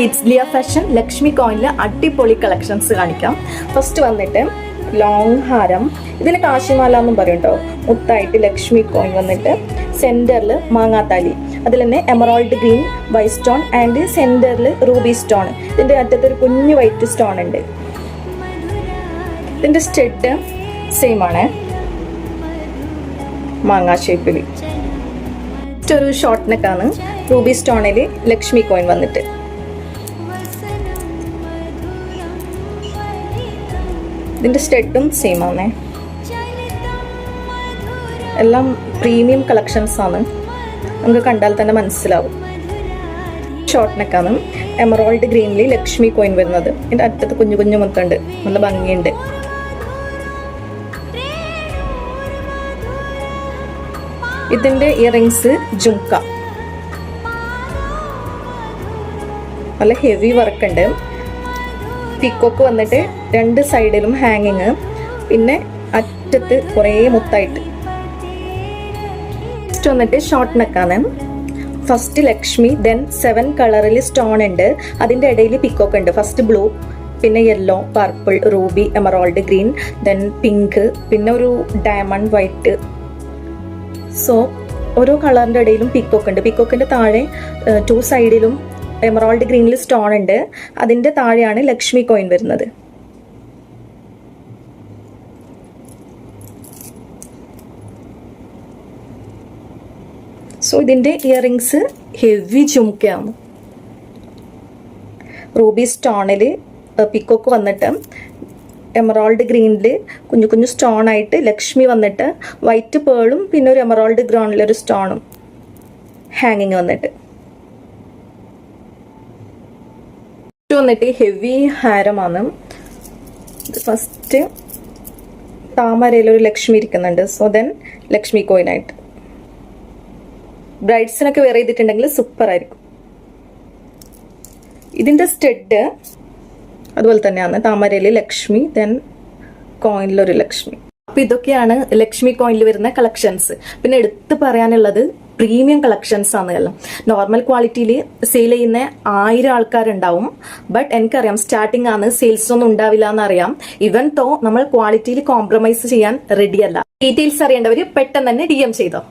It's Liya fashion Lakshmi കോയിനിൽ അടിപൊളി collections കാണിക്കാം. First വന്നിട്ട് ലോങ് ഹാരം, ഇതിന് കാശിമാല എന്നും പറയും കേട്ടോ. മുത്തായിട്ട് ലക്ഷ്മി കോയിൻ വന്നിട്ട് സെന്ററിൽ മാങ്ങാത്താലി, അതിൽ തന്നെ emerald green white stone and സെന്ററിൽ റൂബി സ്റ്റോൺ. ഇതിന്റെ അറ്റത്തൊരു കുഞ്ഞു വൈറ്റ് സ്റ്റോൺ ഉണ്ട്. ഇതിന്റെ സ്റ്റെഡ് സെയിം ആണ്, മാങ്ങാ ഷേപ്പിൽ. ഒരു ഷോർട്ട് നെക്കാണ്, റൂബി സ്റ്റോണിൽ ലക്ഷ്മി കോയിൻ വന്നിട്ട്. ഇതിന്റെ സ്റ്റെഡും സെയിം ആണ്. എല്ലാം പ്രീമിയം കളക്ഷൻസ് ആണ്, നമുക്ക് കണ്ടാൽ തന്നെ മനസ്സിലാവും. ഷോർട്ട് നെക്കാണ്, എമറോൾഡ് ഗ്രീനിൽ ലക്ഷ്മി കോയിൻ വരുന്നത്. ഇതിന്റെ അറ്റത്ത് കുഞ്ഞു കുഞ്ഞു മുത്തുണ്ട്, നല്ല ഭംഗിയുണ്ട്. ഇതിന്റെ ഇയറിങ്സ് ജുംക്ക, നല്ല ഹെവി വർക്ക് ഉണ്ട്. പീക്കോക്ക് വന്നിട്ട് രണ്ട് സൈഡിലും ഹാങ്ങിങ്, പിന്നെ അറ്റത്ത് കുറേ മുത്തായിട്ട്. നെക്സ്റ്റ് വന്നിട്ട് ഷോർട്ട് നെക്കാണ്. ഫസ്റ്റ് ലക്ഷ്മി, ദെൻ 7 കളറിൽ സ്റ്റോൺ ഉണ്ട്, അതിന്റെ ഇടയിൽ പീക്കോക്ക് ഉണ്ട്. ഫസ്റ്റ് ബ്ലൂ, പിന്നെ yellow, purple, Ruby, emerald green, then pink, പിന്നെ ഒരു ഡയമണ്ട് വൈറ്റ്. സോ ഓരോ കളറിന്റെ ഇടയിലും പീക്കോക്ക് ഉണ്ട്. പീക്കോക്കിന്റെ താഴെ 2 സൈഡിലും എമറോൾഡ് ഗ്രീനിൽ സ്റ്റോൺ ഉണ്ട്, അതിന്റെ താഴെയാണ് ലക്ഷ്മി കോയിൻ വരുന്നത്. സോ ഇതിന്റെ ഇയറിങ്സ് ഹെവി ജുംക്കയാണ്. റൂബി സ്റ്റോണിൽ പീക്കോക്ക് വന്നിട്ട് എമറോൾഡ് ഗ്രീനിൽ കുഞ്ഞു കുഞ്ഞു സ്റ്റോൺ ആയിട്ട് ലക്ഷ്മി വന്നിട്ട് വൈറ്റ് പേളും പിന്നെ ഒരു എമറോൾഡ് ഗ്രോണിലൊരു സ്റ്റോണും ഹാങ്ങിങ് വന്നിട്ട്. വന്നിട്ട് ഹെവി ഹാരമാണ്. ഫസ്റ്റ് താമരയിലൊരു ലക്ഷ്മി ഇരിക്കുന്നുണ്ട്. സോ ദെൻ ലക്ഷ്മി കോയിനായിട്ട് ബ്രൈഡ്സിനൊക്കെ വെയർ ചെയ്തിട്ടുണ്ടെങ്കിൽ സൂപ്പർ ആയിരിക്കും. ഇതിന്റെ സ്റ്റെഡ് അതുപോലെ തന്നെയാണ്, താമരയിൽ ലക്ഷ്മി, ദെൻ കോയിനിലൊരു ലക്ഷ്മി. അപ്പൊ ഇതൊക്കെയാണ് ലക്ഷ്മി കോയിനിൽ വരുന്ന കളക്ഷൻസ്. പിന്നെ എടുത്തു പറയാനുള്ളത് പ്രീമിയം കളക്ഷൻസ് ആണ്. എല്ലാം നോർമൽ ക്വാളിറ്റിയിൽ സെയിൽ ചെയ്യുന്ന 1000 ആൾക്കാരുണ്ടാവും. ബട്ട് എനിക്കറിയാം സ്റ്റാർട്ടിംഗ് ആണ്, സെയിൽസ് ഒന്നും ഉണ്ടാവില്ല എന്നറിയാം. ഇവൻ തോ നമ്മൾ ക്വാളിറ്റിയിൽ കോംപ്രമൈസ് ചെയ്യാൻ റെഡിയല്ല. ഡീറ്റെയിൽസ് അറിയേണ്ടവർ പെട്ടെന്ന് തന്നെ DM ചെയ്തോ.